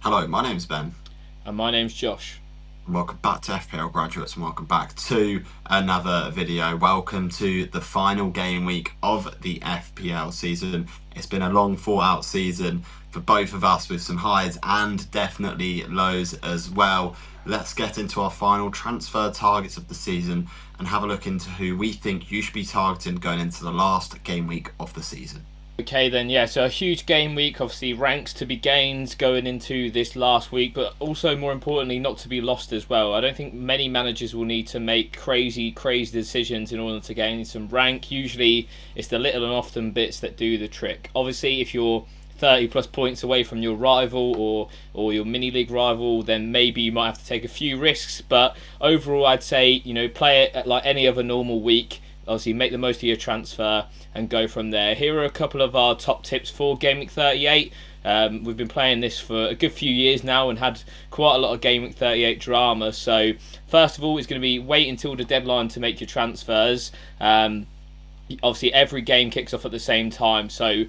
Hello, my name's Ben. And my name's Josh. Welcome back to FPL graduates and welcome back to another video. Welcome to the final game week of the FPL season. It's been a long fought out season for both of us with some highs and definitely lows as well. Let's get into our final transfer targets of the season and have a look into who we think you should be targeting going into the last game week of the season. Okay, then, yeah, so a huge game week, obviously, ranks to be gained going into this last week, but also, more importantly, not to be lost as well. I don't think many managers will need to make crazy decisions in order to gain some rank. Usually, it's the little and often bits that do the trick. Obviously, if you're 30 plus points away from your rival or your mini league rival, then maybe you might have to take a few risks, but overall, I'd say, play it like any other normal week. Obviously, make the most of your transfer and go from there. Here are a couple of our top tips for Game Week 38. We've been playing this for a good few years now and had quite a lot of Game Week 38 drama. So, first of all, it's going to be wait until the deadline to make your transfers. Obviously, every game kicks off at the same time. So,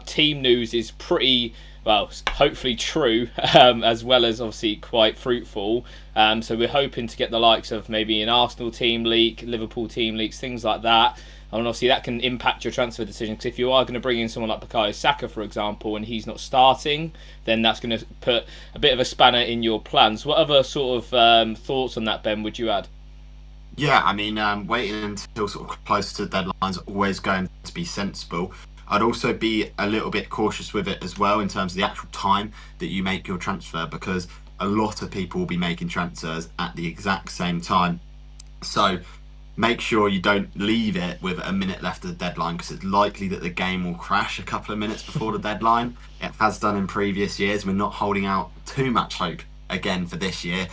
team news is pretty, well, hopefully true, as well as obviously quite fruitful. So we're hoping to get the likes of maybe an Arsenal team leak, Liverpool team leaks, things like that. And obviously that can impact your transfer decision, because if you are going to bring in someone like Bukayo Saka, for example, and he's not starting, then that's going to put a bit of a spanner in your plans. What other sort of thoughts on that, Ben, would you add? Yeah, waiting until sort of close to the deadline is always going to be sensible. I'd also be a little bit cautious with it as well in terms of the actual time that you make your transfer, because a lot of people will be making transfers at the exact same time. So make sure you don't leave it with a minute left of the deadline, because it's likely that the game will crash a couple of minutes before the deadline. It has done in previous years. We're not holding out too much hope again for this year.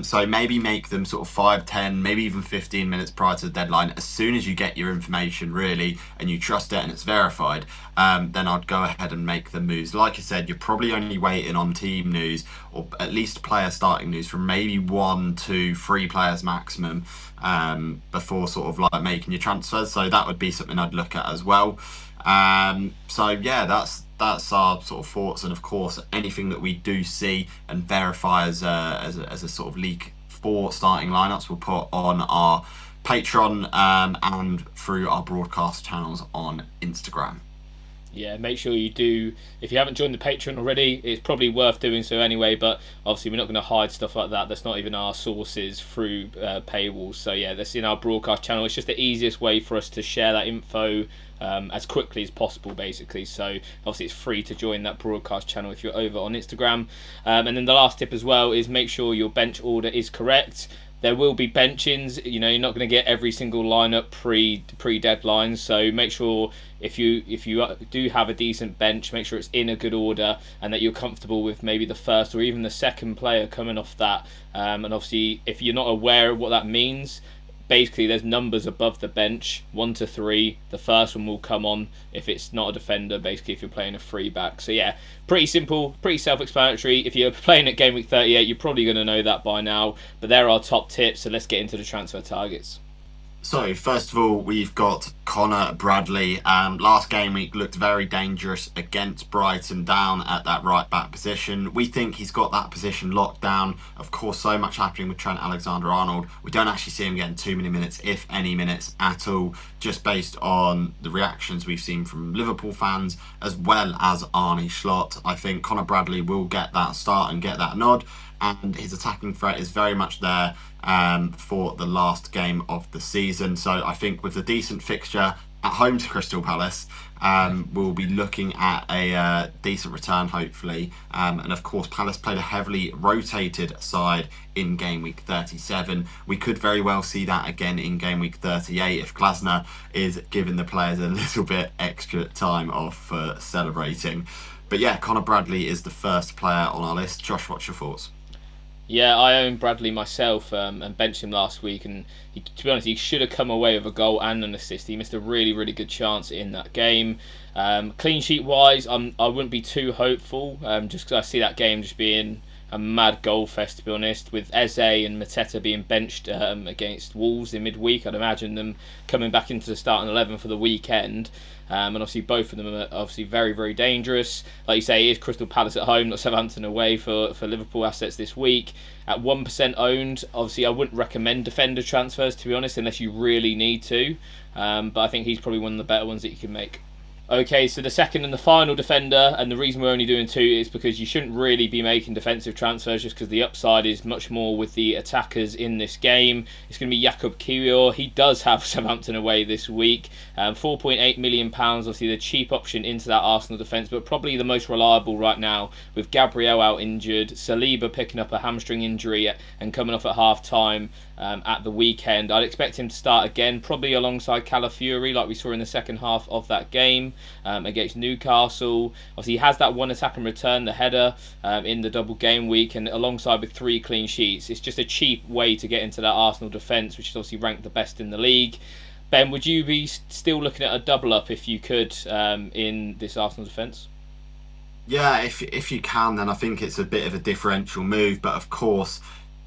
So maybe make them sort of 5, 10, maybe even 15 minutes prior to the deadline. As soon as you get your information really and you trust it and it's verified, then I'd go ahead and make the moves. Like I said, you're probably only waiting on team news or at least player starting news from maybe 1, 2, 3 players maximum before sort of like making your transfers. So that would be something I'd look at as well. So yeah, that's our sort of thoughts, and of course anything that we do see and verify as a sort of leak for starting lineups we'll put on our Patreon and through our broadcast channels on Instagram. Yeah, make sure you do. If you haven't joined the Patreon already, it's probably worth doing so anyway. But obviously, we're not going to hide stuff like that. That's not even our sources through paywalls. So yeah, that's in our broadcast channel. It's just the easiest way for us to share that info as quickly as possible, basically. So obviously, it's free to join that broadcast channel if you're over on Instagram. And then the last tip as well is make sure your bench order is correct. There will be benchings. You're not going to get every single lineup pre deadline. So make sure if you do have a decent bench, make sure it's in a good order and that you're comfortable with maybe the first or even the second player coming off that. And obviously, if you're not aware of what that means, basically there's numbers above the bench, 1 to 3. The first one will come on if it's not a defender, basically if you're playing a free back. So yeah, pretty simple, pretty self-explanatory. If you're playing at Game Week 38, you're probably going to know that by now, but there are top tips. So let's get into the transfer targets. So first of all, we've got Connor Bradley. Last game week looked very dangerous against Brighton down at that right back position. We think he's got that position locked down. Of course, so much happening with Trent Alexander-Arnold. We don't actually see him getting too many minutes, if any minutes at all, just based on the reactions we've seen from Liverpool fans as well as Arne Slot. I think Connor Bradley will get that start and get that nod, and his attacking threat is very much there for the last game of the season. So I think with a decent fixture at home to Crystal Palace, we'll be looking at a decent return, hopefully. And of course, Palace played a heavily rotated side in game week 37. We could very well see that again in game week 38 if Glasner is giving the players a little bit extra time off for celebrating. But yeah, Connor Bradley is the first player on our list. Josh, what's your thoughts? Yeah, I own Bradley myself and benched him last week. And to be honest, he should have come away with a goal and an assist. He missed a really good chance in that game. Clean sheet wise, I wouldn't be too hopeful, just because I see that game just being a mad goal fest, to be honest, with Eze and Mateta being benched against Wolves in midweek. I'd imagine them coming back into the starting 11 for the weekend. And obviously both of them are obviously very, very dangerous. Like you say, it is Crystal Palace at home, not Southampton away for Liverpool assets this week. At 1% owned, obviously I wouldn't recommend defender transfers, to be honest, unless you really need to. But I think he's probably one of the better ones that you can make. Okay, so the second and the final defender, and the reason we're only doing two is because you shouldn't really be making defensive transfers just because the upside is much more with the attackers in this game. It's going to be Jakub Kiwior. He does have Southampton away this week. £4.8 million, obviously the cheap option into that Arsenal defence, but probably the most reliable right now with Gabriel out injured, Saliba picking up a hamstring injury and coming off at half-time at the weekend. I'd expect him to start again, probably alongside Calafiori like we saw in the second half of that game against Newcastle. Obviously he has that one attack and return, the header in the double game week, and alongside with 3 clean sheets. It's just a cheap way to get into that Arsenal defence, which is obviously ranked the best in the league. Ben, would you be still looking at a double up if you could in this Arsenal defence? Yeah, if you can, then I think it's a bit of a differential move. But of course,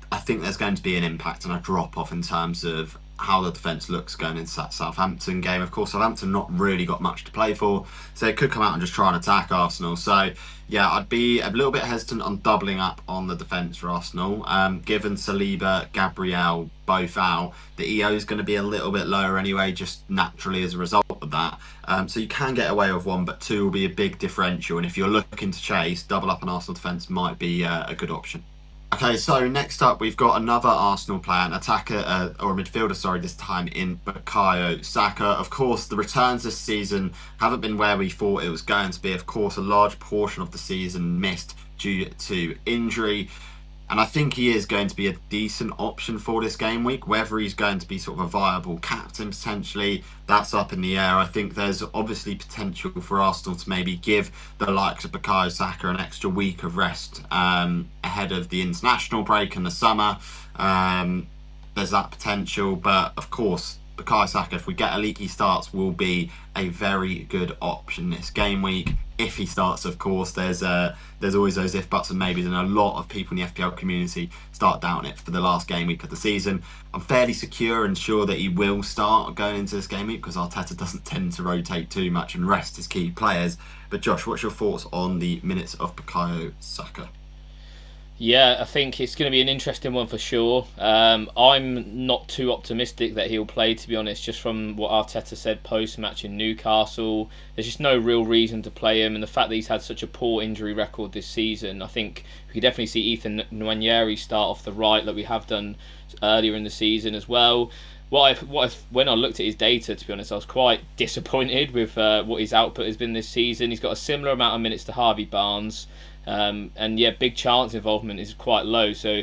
I think there's going to be an impact and a drop off in terms of how the defence looks going into that Southampton game. Of course, Southampton not really got much to play for, so it could come out and just try and attack Arsenal. So yeah, I'd be a little bit hesitant on doubling up on the defence for Arsenal. Given Saliba, Gabriel both out, the EO is going to be a little bit lower anyway, just naturally as a result of that. So you can get away with one, but two will be a big differential. And if you're looking to chase, double up on Arsenal defence might be a good option. Okay, so next up we've got another Arsenal player, an attacker or a midfielder, sorry, this time in Bukayo Saka. Of course, the returns this season haven't been where we thought it was going to be. Of course, a large portion of the season missed due to injury. And I think he is going to be a decent option for this game week. Whether he's going to be sort of a viable captain potentially, that's up in the air. I think there's obviously potential for Arsenal to maybe give the likes of Bukayo Saka an extra week of rest ahead of the international break in the summer. There's that potential, but of course, Bukayo Saka, if we get a leaky starts, will be a very good option this game week. If he starts, of course, there's always those if, buts and maybes, and a lot of people in the FPL community start doubting it for the last game week of the season. I'm fairly secure and sure that he will start going into this game week because Arteta doesn't tend to rotate too much and rest his key players. But Josh, what's your thoughts on the minutes of Bukayo Saka? Yeah, I think it's going to be an interesting one for sure. I'm not too optimistic that he'll play, to be honest, just from what Arteta said post-match in Newcastle. There's just no real reason to play him, and the fact that he's had such a poor injury record this season, I think we could definitely see Ethan Nwaneri start off the right like we have done earlier in the season as well. When I looked at his data, to be honest, I was quite disappointed with what his output has been this season. He's got a similar amount of minutes to Harvey Barnes. And yeah, big chance involvement is quite low. So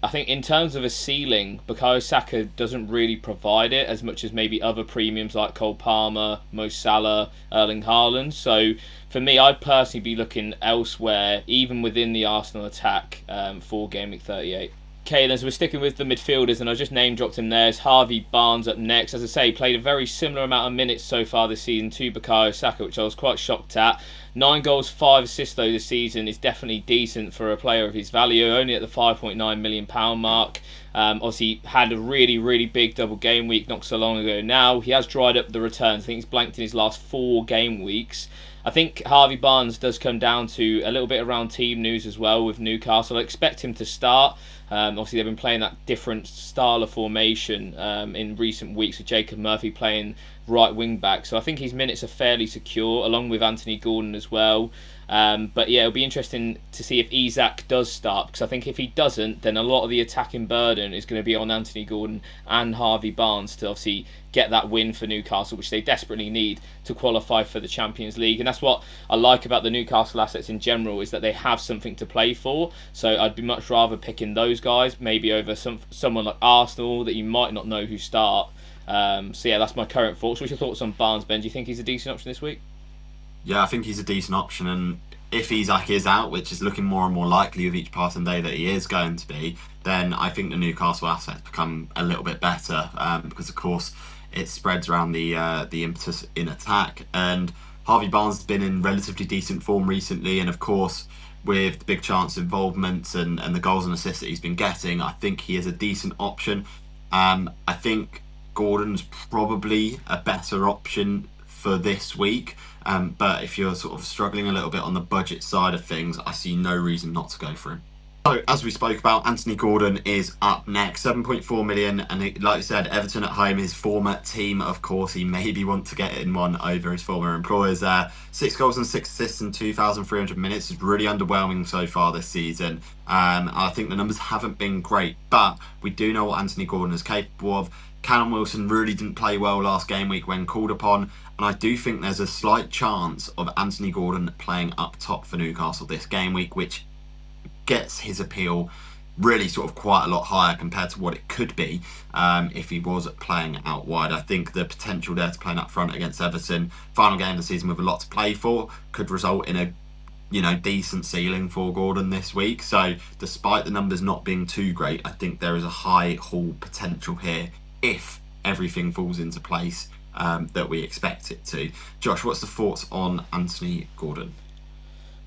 I think in terms of a ceiling, Bukayo Saka doesn't really provide it as much as maybe other premiums like Cole Palmer, Mo Salah, Erling Haaland. So for me, I'd personally be looking elsewhere, even within the Arsenal attack for Game Week 38. Okay, then so we're sticking with the midfielders, and I just name dropped him there. It's Harvey Barnes up next. As I say, played a very similar amount of minutes so far this season to Bukayo Saka, which I was quite shocked at. 9 goals, 5 assists though this season is definitely decent for a player of his value, only at the £5.9 million mark. Obviously had a really, really big double game week not so long ago now. He has dried up the returns. I think he's blanked in his last 4 game weeks. I think Harvey Barnes does come down to a little bit around team news as well with Newcastle. I expect him to start. Obviously, they've been playing that different style of formation in recent weeks with Jacob Murphy playing right wing back. So I think his minutes are fairly secure, along with Anthony Gordon as well. But yeah, it'll be interesting to see if Isak does start, because I think if he doesn't, then a lot of the attacking burden is going to be on Anthony Gordon and Harvey Barnes to obviously get that win for Newcastle, which they desperately need to qualify for the Champions League. And that's what I like about the Newcastle assets in general, is that they have something to play for. So I'd be much rather picking those guys maybe over someone like Arsenal that you might not know who start. So yeah, that's my current thoughts. What's your thoughts on Barnes, Ben? Do you think he's a decent option this week? Yeah, I think he's a decent option, and if Isak is out, which is looking more and more likely with each passing day that he is going to be, then I think the Newcastle assets become a little bit better because, of course, it spreads around the impetus in attack. And Harvey Barnes has been in relatively decent form recently, and of course, with the big chance involvements and the goals and assists that he's been getting, I think he is a decent option. I think Gordon's probably a better option for this week. But if you're sort of struggling a little bit on the budget side of things, I see no reason not to go for him. So, as we spoke about, Anthony Gordon is up next, 7.4 million. And like I said, Everton at home, his former team, of course, he maybe want to get in one over his former employers there. 6 goals and 6 assists in 2,300 minutes is really underwhelming so far this season. I think the numbers haven't been great, but we do know what Anthony Gordon is capable of. Callum Wilson really didn't play well last game week when called upon, and I do think there's a slight chance of Anthony Gordon playing up top for Newcastle this game week, which gets his appeal really sort of quite a lot higher compared to what it could be if he was playing out wide. I think the potential there to play up front against Everton, final game of the season with a lot to play for, could result in a decent ceiling for Gordon this week. So despite the numbers not being too great, I think there is a high haul potential here if everything falls into place that we expect it to. Josh, what's the thoughts on Anthony Gordon?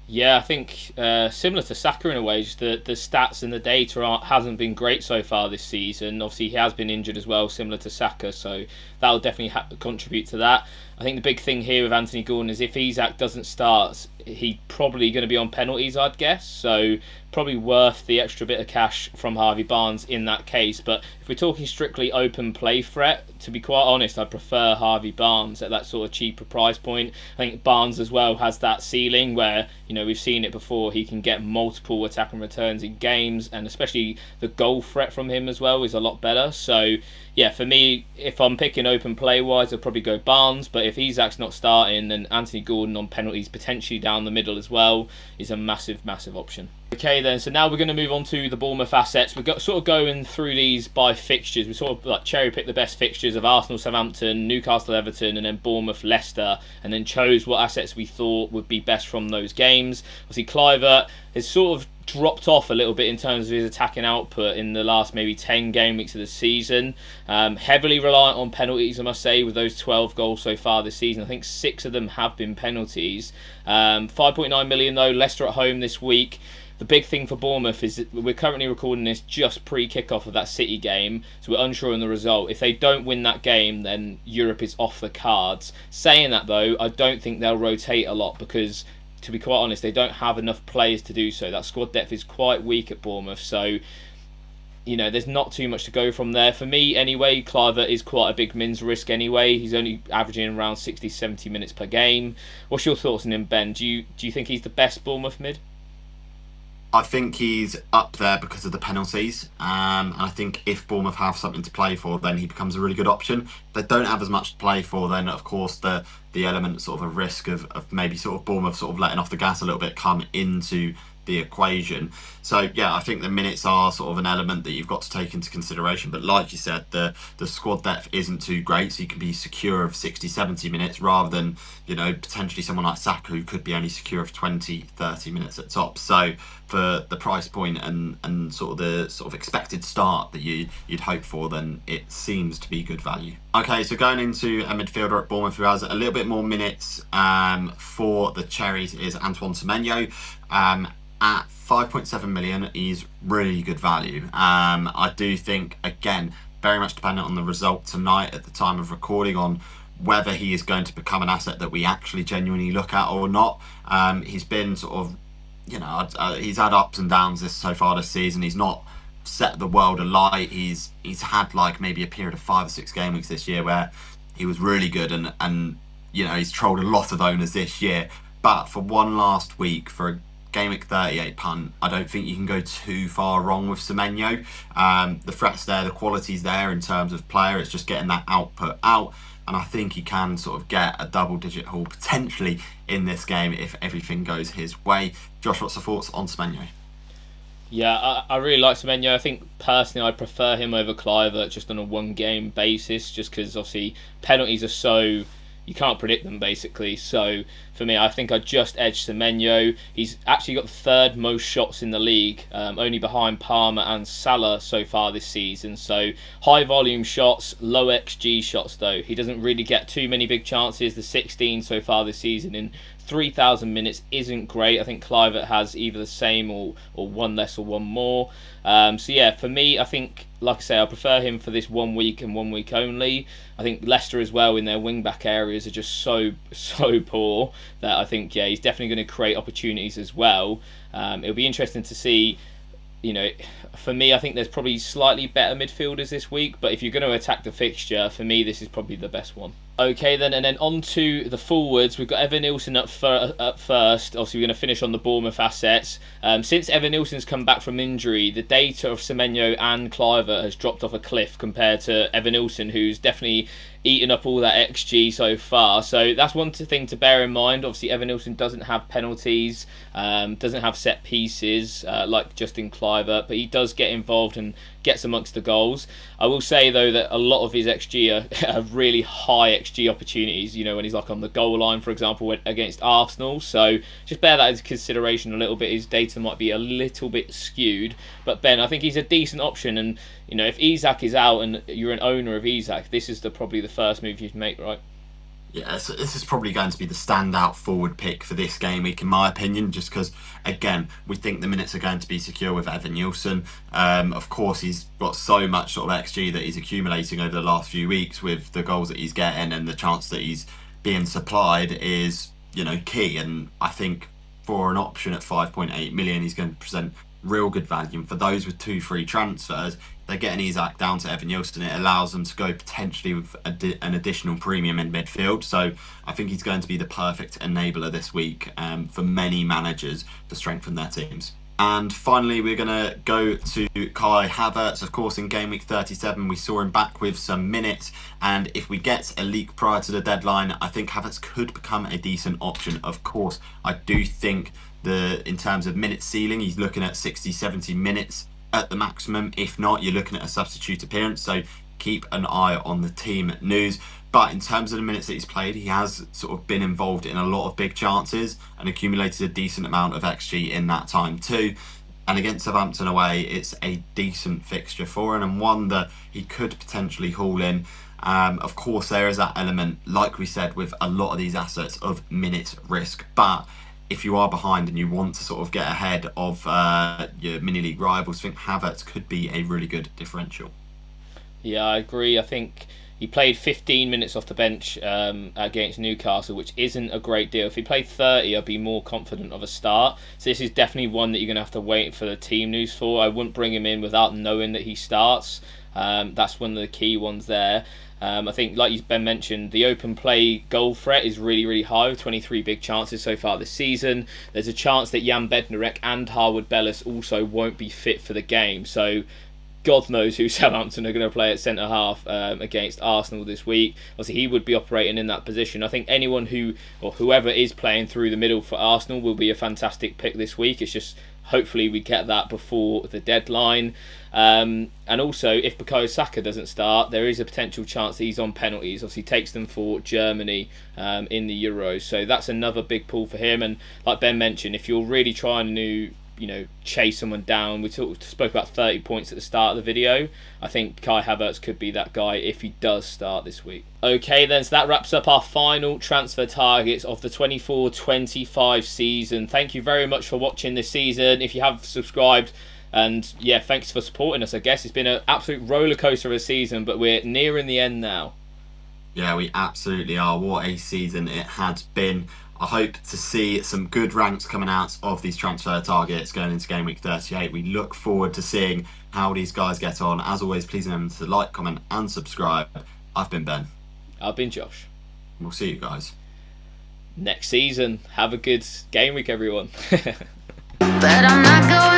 Yeah, I think similar to Saka in a way, just the stats and the data hasn't been great so far this season. Obviously, he has been injured as well, similar to Saka, so that'll definitely contribute to that. I think the big thing here with Anthony Gordon is if Isak doesn't start, he's probably going to be on penalties, I'd guess. So probably worth the extra bit of cash from Harvey Barnes in that case. But if we're talking strictly open play threat, to be quite honest, I prefer Harvey Barnes at that sort of cheaper price point. I think Barnes as well has that ceiling where, we've seen it before, he can get multiple attack and returns in games, and especially the goal threat from him as well is a lot better. So yeah, for me, if I'm picking open play wise, I'll probably go Barnes. But if Isak's not starting, then Anthony Gordon on penalties, potentially down the middle as well, is a massive, massive option. Okay then, so now we're going to move on to the Bournemouth assets. We're sort of going through these by fixtures. We sort of like cherry picked the best fixtures of Arsenal, Southampton, Newcastle, Everton, and then Bournemouth, Leicester, and then chose what assets we thought would be best from those games. Obviously, Clivert has sort of dropped off a little bit in terms of his attacking output in the last maybe 10 game weeks of the season. Heavily reliant on penalties, I must say, with those 12 goals so far this season. I think 6 of them have been penalties. 5.9 million though, Leicester at home this week. The big thing for Bournemouth is that we're currently recording this just pre-kickoff of that City game, so we're unsure on the result. If they don't win that game, then Europe is off the cards. Saying that though, I don't think they'll rotate a lot because, to be quite honest, they don't have enough players to do so. That squad depth is quite weak at Bournemouth, so there's not too much to go from there. For me, anyway, Clivert is quite a big mins risk anyway. He's only averaging around 60-70 minutes per game. What's your thoughts on him, Ben? Do you think he's the best Bournemouth mid? I think he's up there because of the penalties. And I think if Bournemouth have something to play for, then he becomes a really good option. If they don't have as much to play for, then of course the element sort of a risk of maybe sort of Bournemouth sort of letting off the gas a little bit come into the equation. So yeah, I think the minutes are sort of an element that you've got to take into consideration. But like you said, the squad depth isn't too great, so you can be secure of 60-70 minutes rather than potentially someone like Saka who could be only secure of 20-30 minutes at top. So for the price point and sort of the sort of expected start that you'd hope for, then it seems to be good value. Okay, so going into a midfielder at Bournemouth who has a little bit more minutes for the Cherries is Antoine Semenyo. At 5.7 million, he's really good value. I do think, again, very much dependent on the result tonight at the time of recording on whether he is going to become an asset that we actually genuinely look at or not. He's been sort of, he's had ups and downs so far this season. He's not set the world alight. He's had like maybe a period of 5 or 6 game weeks this year where he was really good and he's trolled a lot of owners this year. But for one last week, for a Game Week 38 punt, I don't think you can go too far wrong with Semenyo. The threat's there, the quality's there in terms of player. It's just getting that output out, and I think he can sort of get a double-digit haul potentially in this game if everything goes his way. Josh, what's the thoughts on Semenyo? Yeah, I really like Semenyo. I think personally I prefer him over Clivert just on a one-game basis, just because obviously penalties are so... you can't predict them basically. So for me, I think I just edged Semenyo. He's actually got the 3rd most shots in the league, only behind Palmer and Salah so far this season. So high volume shots, low XG shots though. He doesn't really get too many big chances. The 16 so far this season in 3,000 minutes isn't great. I think Clivert has either the same or one less or one more. So yeah, for me, I think, like I say, I prefer him for this 1 week and 1 week only. I think Leicester as well in their wing back areas are just so poor that I think, yeah, he's definitely going to create opportunities as well. It'll be interesting to see. For me, I think there's probably slightly better midfielders this week, but if you're going to attack the fixture, for me, this is probably the best one. Okay, then, and then on to the forwards. We've got Evan Nilsson up first. Obviously, we're going to finish on the Bournemouth assets. Since Evan Nilsson's come back from injury, the data of Semenyo and Clivert has dropped off a cliff compared to Evan Nilsson, who's definitely eaten up all that XG so far. So that's one thing to bear in mind. Obviously, Evan Nilsson doesn't have penalties, doesn't have set pieces like Justin Clivert, but he does get involved and gets amongst the goals. I will say though that a lot of his XG are really high XG opportunities, when he's like on the goal line, for example, against Arsenal. So just bear that into consideration a little bit. His data might be a little bit skewed, but Ben, I think he's a decent option. And if Isak is out and you're an owner of Isak, this is probably the first move you'd make, right? Yeah, so this is probably going to be the standout forward pick for this game week, in my opinion, just because, again, we think the minutes are going to be secure with Evan Nilsson. Of course, he's got so much sort of XG that he's accumulating over the last few weeks with the goals that he's getting, and the chance that he's being supplied is, key. And I think for an option at 5.8 million, he's going to present real good value. And for those with 2 free transfers, they're getting Isak down to Evan Nilsson. It allows them to go potentially with an additional premium in midfield. So I think he's going to be the perfect enabler this week for many managers to strengthen their teams. And finally, we're going to go to Kai Havertz. Of course, in game week 37, we saw him back with some minutes. And if we get a leak prior to the deadline, I think Havertz could become a decent option. Of course, I do think in terms of minute ceiling, he's looking at 60, 70 minutes at the maximum. If not, you're looking at a substitute appearance. So keep an eye on the team news. But in terms of the minutes that he's played, he has sort of been involved in a lot of big chances and accumulated a decent amount of XG in that time too. And against Southampton away, it's a decent fixture for him, and one that he could potentially haul in. Of course, there is that element, like we said, with a lot of these assets of minute risk. But if you are behind and you want to sort of get ahead of your mini league rivals, I think Havertz could be a really good differential. Yeah, I agree. I think he played 15 minutes off the bench against Newcastle, which isn't a great deal. If he played 30, I'd be more confident of a start. So this is definitely one that you're going to have to wait for the team news for. I wouldn't bring him in without knowing that he starts. That's one of the key ones there. I think, like Ben mentioned, the open play goal threat is really, really high with 23 big chances so far this season. There's a chance that Jan Bednarek and Harwood Bellis also won't be fit for the game. So God knows who Southampton are going to play at centre half against Arsenal this week. Obviously, he would be operating in that position. I think anyone whoever is playing through the middle for Arsenal will be a fantastic pick this week. It's just hopefully we get that before the deadline. And also, if Bukayo Saka doesn't start, there is a potential chance that he's on penalties. Obviously, takes them for Germany in the Euros. So that's another big pull for him. And like Ben mentioned, if you're really trying to chase someone down, we spoke about 30 points at the start of the video. I think Kai Havertz could be that guy if he does start this week. Okay then, so that wraps up our final transfer targets of the 24-25 season. Thank you very much for watching this season. If you have subscribed, and yeah, thanks for supporting us. I guess it's been an absolute roller coaster of a season, but we're nearing the end now. Yeah, we absolutely are. What a season it has been. I hope to see some good ranks coming out of these transfer targets going into game week 38. We look forward to seeing how these guys get on. As always, please remember to like, comment and subscribe. I've been Ben. I've been Josh. We'll see you guys next season. Have a good game week, everyone. But I'm not going